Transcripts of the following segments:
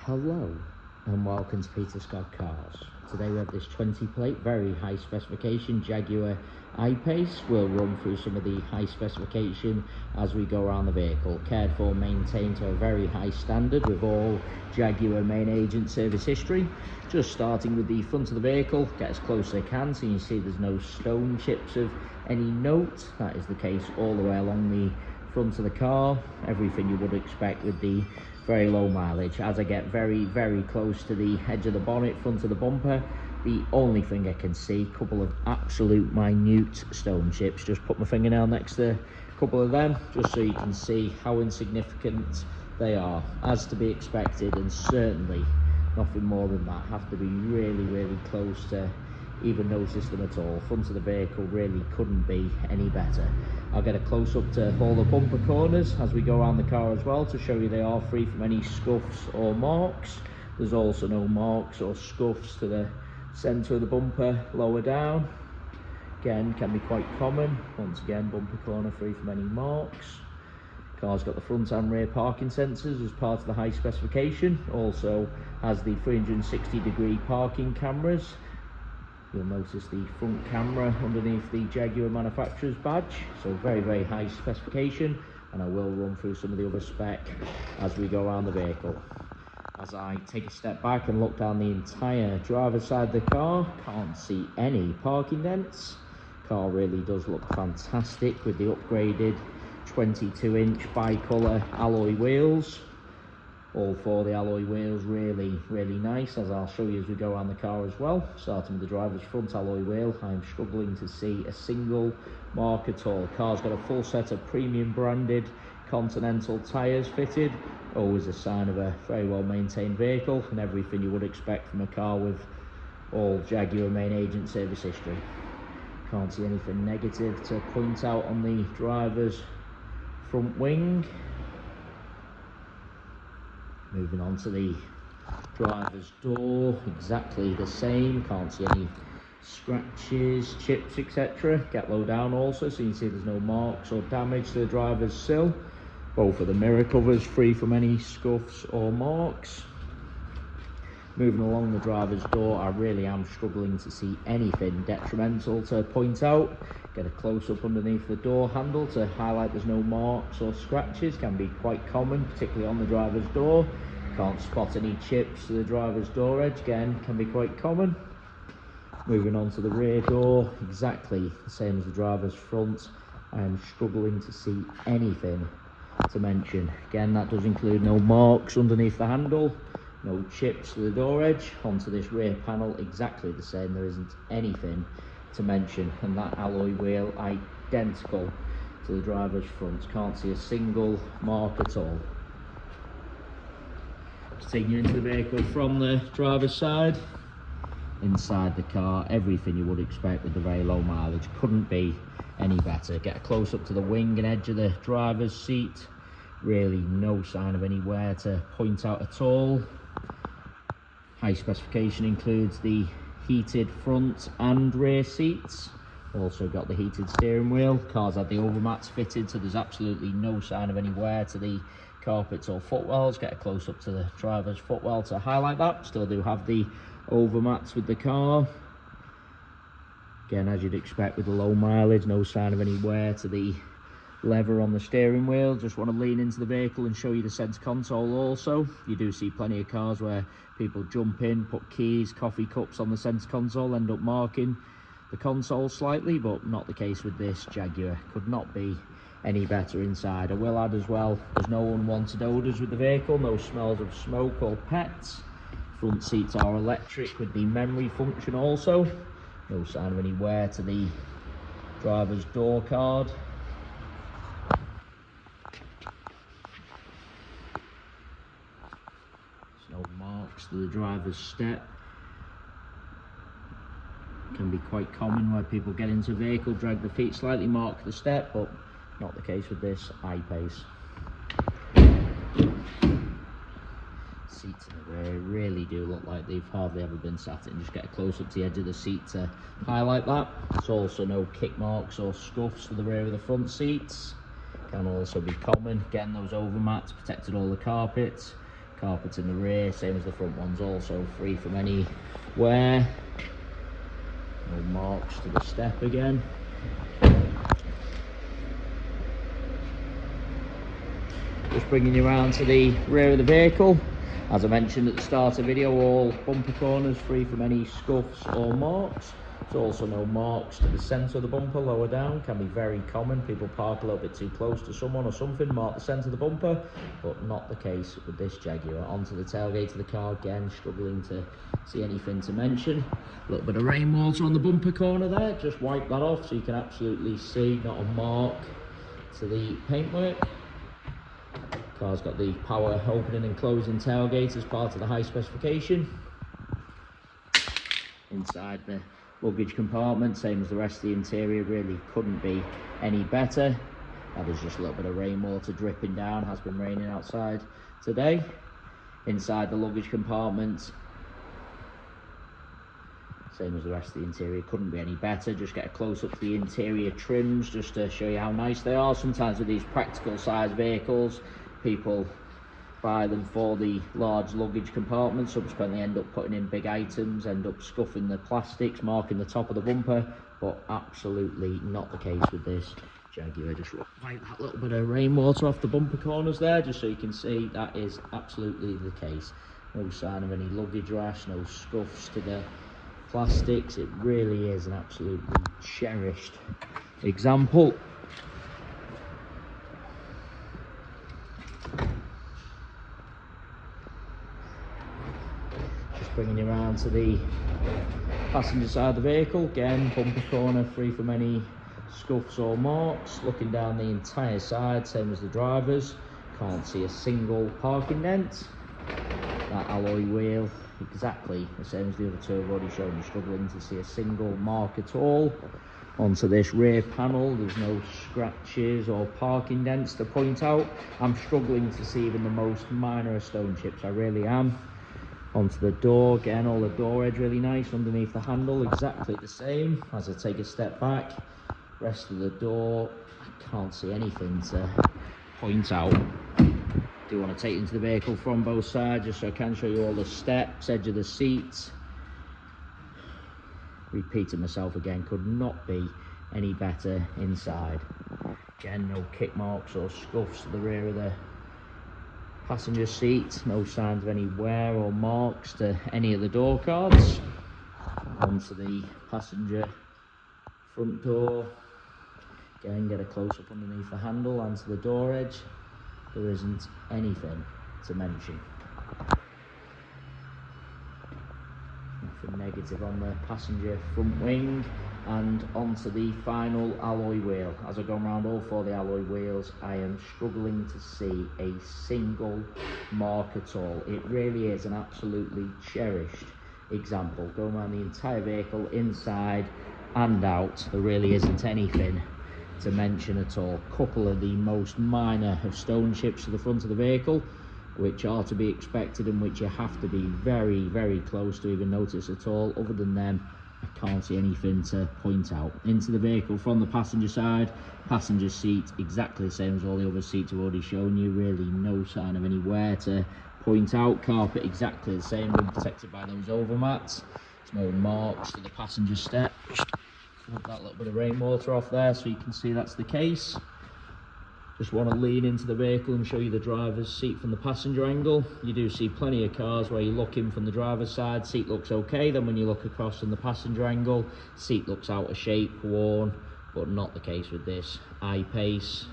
Hello and welcome to Peter Scott Cars. Today we have this 20 plate, very high specification Jaguar I-Pace. We'll run through some of the high specification as we go around the vehicle. Cared for, maintained to a very high standard with all Jaguar main agent service history. Just starting with the front of the vehicle, get as close as I can so you can see there's no stone chips of any note. That is the case all the way along the front of the car. Everything you would expect with the very low mileage. As I get very close to the edge of the bonnet, front of the bumper, the only thing I can see, a couple of absolute minute stone chips. Just put my fingernail next to a couple of them just so you can see how insignificant they are, as to be expected, and certainly nothing more than that. Have to be really close to even notice them at all. Front of the vehicle really couldn't be any better. I'll get a close-up to all the bumper corners as we go around the car as well to show you they are free from any scuffs or marks. There's also no marks or scuffs to the centre of the bumper lower down. Again, can be quite common. Once again, bumper corner free from any marks. Car's got the front and rear parking sensors as part of the high specification. Also has the 360-degree parking cameras. You'll notice the front camera underneath the Jaguar manufacturer's badge, so very high specification, and I will run through some of the other spec as we go around the vehicle. As I take a step back and look down the entire driver's side of the car, can't see any parking dents. Car really does look fantastic with the upgraded 22-inch bi-colour alloy wheels. All four of the alloy wheels really nice, as I'll show you as we go around the car as well. Starting with the driver's front alloy wheel, I'm struggling to see a single mark at all. Car's got a full set of premium branded Continental tyres fitted, always a sign of a very well maintained vehicle, and everything you would expect from a car with all Jaguar main agent service history. Can't see anything negative to point out on the driver's front wing. Moving on to the driver's door, exactly the same. Can't see any scratches, chips, etc. Get low down also, so you can see there's no marks or damage to the driver's sill. Both of the mirror covers free from any scuffs or marks. Moving along the driver's door, I really am struggling to see anything detrimental to point out. Get a close-up underneath the door handle to highlight there's no marks or scratches. Can be quite common, particularly on the driver's door. Can't spot any chips to the driver's door edge. Again, can be quite common. Moving on to the rear door, exactly the same as the driver's front. I am struggling to see anything to mention. Again, that does include no marks underneath the handle. No chips to the door edge. Onto this rear panel, exactly the same. There isn't anything to mention, and that alloy wheel identical to the driver's front. Can't see a single mark at all. Just taking you into the vehicle from the driver's side. Inside the car, everything you would expect with the very low mileage. Couldn't be any better. Get a close up to the wing and edge of the driver's seat. Really no sign of any wear to point out at all. High specification includes the heated front and rear seats. Also got the heated steering wheel. Car's had the overmats fitted, so there's absolutely no sign of any wear to the carpets or footwells. Get a close up to the driver's footwell to highlight that. Still do have the overmats with the car. Again, as you'd expect with the low mileage, no sign of any wear to the lever on the steering wheel. Just want to lean into the vehicle and show you the center console also. You do see plenty of cars where people jump in, put keys, coffee cups on the center console, end up marking the console slightly, but not the case with this Jaguar. Could not be any better inside. I will add as well, there's no unwanted odours with the vehicle, no smells of smoke or pets. Front seats are electric with the memory function also. No sign of any wear to the driver's door card. No marks to the driver's step. Can be quite common where people get into a vehicle, drag the feet slightly, mark the step, but not the case with this I-Pace. Seats in the rear really do look like they've hardly ever been sat in. Just get a close up to the edge of the seat to highlight that. There's also no kick marks or scuffs to the rear of the front seats. Can also be common. Again, those overmats protected all the carpets. Carpet in the rear, same as the front ones, also free from any wear. No marks to the step again. Just bringing you around to the rear of the vehicle. As I mentioned at the start of the video, all bumper corners free from any scuffs or marks. There's also no marks to the centre of the bumper lower down. Can be very common. People park a little bit too close to someone or something, mark the centre of the bumper, but not the case with this Jaguar. Onto the tailgate of the car again, struggling to see anything to mention. A little bit of rainwater on the bumper corner there, just wipe that off so you can absolutely see, not a mark to the paintwork. Car's got the power opening and closing tailgate as part of the high specification. Inside the luggage compartment, same as the rest of the interior, really couldn't be any better. Now there's just a little bit of rainwater dripping down, has been raining outside today. Inside the luggage compartment, same as the rest of the interior, couldn't be any better. Just get a close up to the interior trims just to show you how nice they are. Sometimes with these practical size vehicles, people buy them for the large luggage compartments, subsequently end up putting in big items, end up scuffing the plastics, marking the top of the bumper, but absolutely not the case with this Jaguar. Just wipe that little bit of rainwater off the bumper corners there, just so you can see that is absolutely the case. No sign of any luggage rash, no scuffs to the plastics. It really is an absolutely cherished example. Bringing you around to the passenger side of the vehicle, again bumper corner free from any scuffs or marks. Looking down the entire side, same as the driver's, can't see a single parking dent. That alloy wheel, exactly the same as the other two I've already shown you, struggling to see a single mark at all. Onto this rear panel, there's no scratches or parking dents to point out. I'm struggling to see even the most minor of stone chips, I really am. Onto the door, again all the door edge really nice. Underneath the handle, exactly the same. As I take a step back, rest of the door, I can't see anything to point out. Do want to take it into the vehicle from both sides just so I can show you all the steps, edge of the seats. Repeating myself again, could not be any better inside. Again, no kick marks or scuffs to the rear of the passenger seat, no signs of any wear or marks to any of the door cards. Onto the passenger front door, again get a close up underneath the handle, onto the door edge. There isn't anything to mention. Nothing negative on the passenger front wing. And onto the final alloy wheel. As I go around all four of the alloy wheels, I am struggling to see a single mark at all. It really is an absolutely cherished example. Going around the entire vehicle, inside and out, there really isn't anything to mention at all. Couple of the most minor of stone chips to the front of the vehicle, which are to be expected and which you have to be very, very close to even notice at all. Other than them, I can't see anything to point out. Into the vehicle from the passenger side, passenger seat exactly the same as all the other seats I've already shown you. Really no sign of any wear to point out. Carpet exactly the same, been protected by those overmats. There's no marks to the passenger step. Just flip that little bit of rainwater off there so you can see that's the case. Just want to lean into the vehicle and show you the driver's seat from the passenger angle. You do see plenty of cars where you look in from the driver's side, seat looks okay, then when you look across from the passenger angle, seat looks out of shape, worn, but not the case with this I-Pace.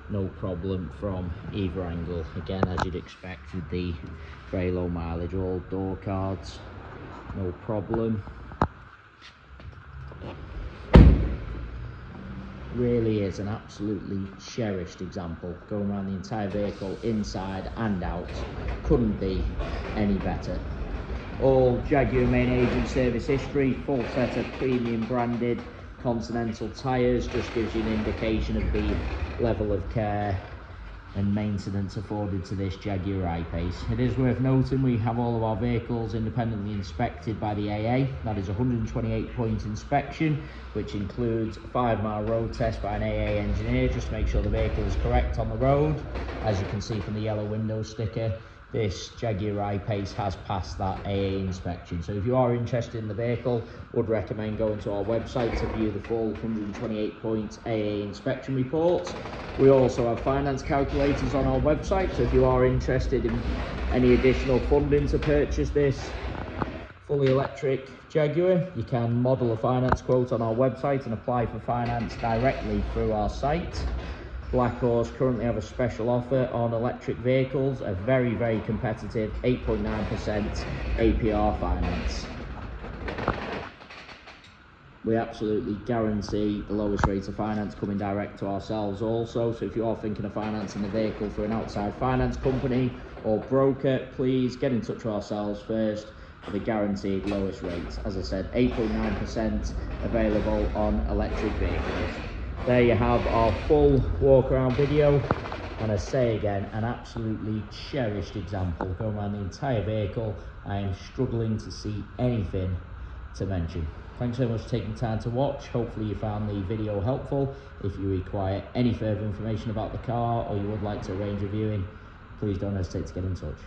No problem from either angle. Again, as you'd expect with the very low mileage, all door cards, no problem. Really is an absolutely cherished example. Going around the entire vehicle, inside and out, couldn't be any better. All Jaguar main agent service history, full set of premium branded Continental tyres, just gives you an indication of the level of care and maintenance afforded to this Jaguar I-Pace. It is worth noting we have all of our vehicles independently inspected by the AA. That is a 128-point inspection, which includes a 5-mile road test by an AA engineer, just to make sure the vehicle is correct on the road. As you can see from the yellow window sticker, this Jaguar I-Pace has passed that AA inspection. So if you are interested in the vehicle, would recommend going to our website to view the full 128-point AA inspection report. We also have finance calculators on our website, so if you are interested in any additional funding to purchase this fully electric Jaguar, you can model a finance quote on our website and apply for finance directly through our site. Black Horse currently have a special offer on electric vehicles, a very, very competitive 8.9% APR finance. We absolutely guarantee the lowest rate of finance coming direct to ourselves also, so if you are thinking of financing a vehicle through an outside finance company or broker, please get in touch with ourselves first for the guaranteed lowest rates. As I said, 8.9% available on electric vehicles. There you have our full walk around video, and I say again, an absolutely cherished example going around the entire vehicle. I am struggling to see anything to mention. Thanks so much for taking time to watch. Hopefully you found the video helpful. If you require any further information about the car or you would like to arrange a viewing, please don't hesitate to get in touch.